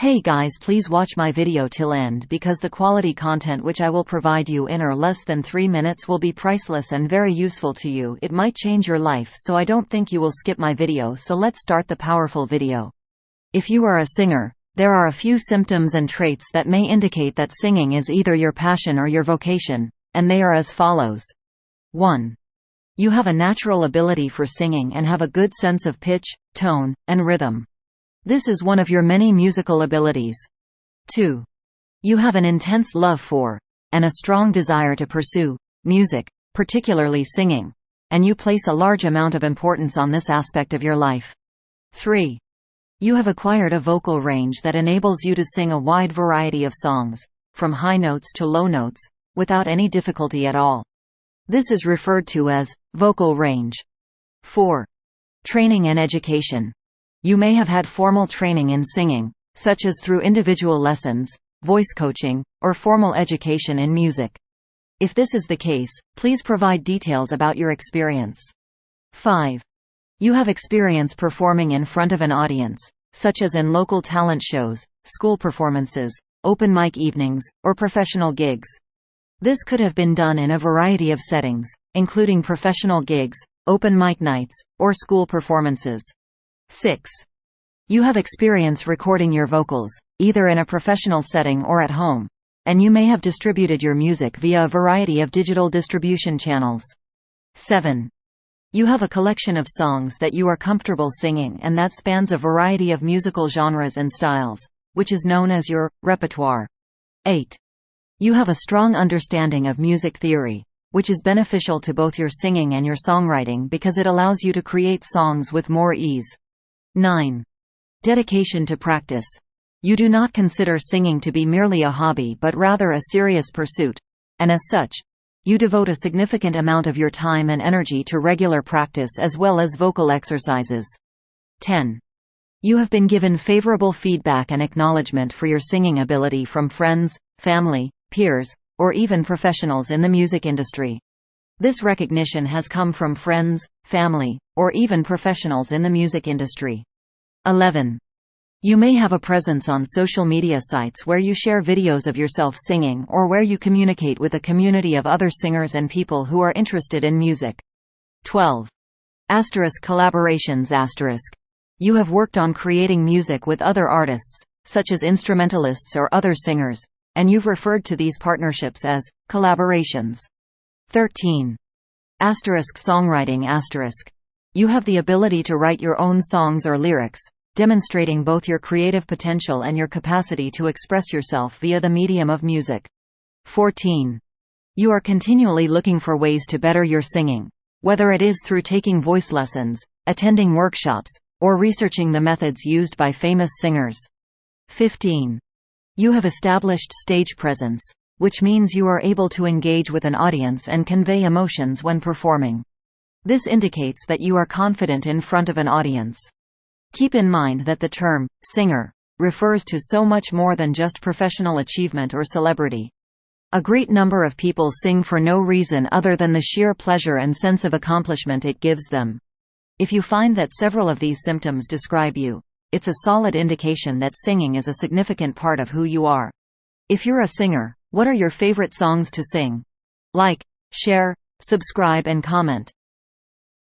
Hey guys, please watch my video till end because the quality content which I will provide you in or less than 3 minutes will be priceless and very useful to you. It might change your life, so I don't think you will skip my video. So let's start the powerful video. If you are a singer, there are a few symptoms and traits that may indicate that singing is either your passion or your vocation, and they are as follows. 1. You have a natural ability for singing and have a good sense of pitch, tone, and rhythm. This is one of your many musical abilities. 2. You have an intense love for, and a strong desire to pursue, music, particularly singing, and you place a large amount of importance on this aspect of your life. 3. You have acquired a vocal range that enables you to sing a wide variety of songs, from high notes to low notes, without any difficulty at all. This is referred to as vocal range. 4. Training and education. You may have had formal training in singing, such as through individual lessons, voice coaching, or formal education in music. If this is the case, please provide details about your experience. 5. You have experience performing in front of an audience, such as in local talent shows, school performances, open mic evenings, or professional gigs. This could have been done in a variety of settings, including professional gigs, open mic nights, or school performances. 6. You have experience recording your vocals, either in a professional setting or at home, and you may have distributed your music via a variety of digital distribution channels. 7. You have a collection of songs that you are comfortable singing and that spans a variety of musical genres and styles, which is known as your repertoire. 8. You have a strong understanding of music theory, which is beneficial to both your singing and your songwriting because it allows you to create songs with more ease. 9. Dedication to practice. You do not consider singing to be merely a hobby but rather a serious pursuit, and as such, you devote a significant amount of your time and energy to regular practice as well as vocal exercises. 10. You have been given favorable feedback and acknowledgement for your singing ability from friends, family, peers, or even professionals in the music industry. This recognition has come from friends, family, or even professionals in the music industry. 11. You may have a presence on social media sites where you share videos of yourself singing or where you communicate with a community of other singers and people who are interested in music. 12. Collaborations. You have worked on creating music with other artists, such as instrumentalists or other singers, and you've referred to these partnerships as collaborations. 13. Songwriting. You have the ability to write your own songs or lyrics, demonstrating both your creative potential and your capacity to express yourself via the medium of music. 14. You are continually looking for ways to better your singing, whether it is through taking voice lessons, attending workshops, or researching the methods used by famous singers. 15. You have established stage presence, which means you are able to engage with an audience and convey emotions when performing. This indicates that you are confident in front of an audience. Keep in mind that the term singer refers to so much more than just professional achievement or celebrity. A great number of people sing for no reason other than the sheer pleasure and sense of accomplishment it gives them. If you find that several of these symptoms describe you, it's a solid indication that singing is a significant part of who you are. If you're a singer, what are your favorite songs to sing? Like, share, subscribe and comment.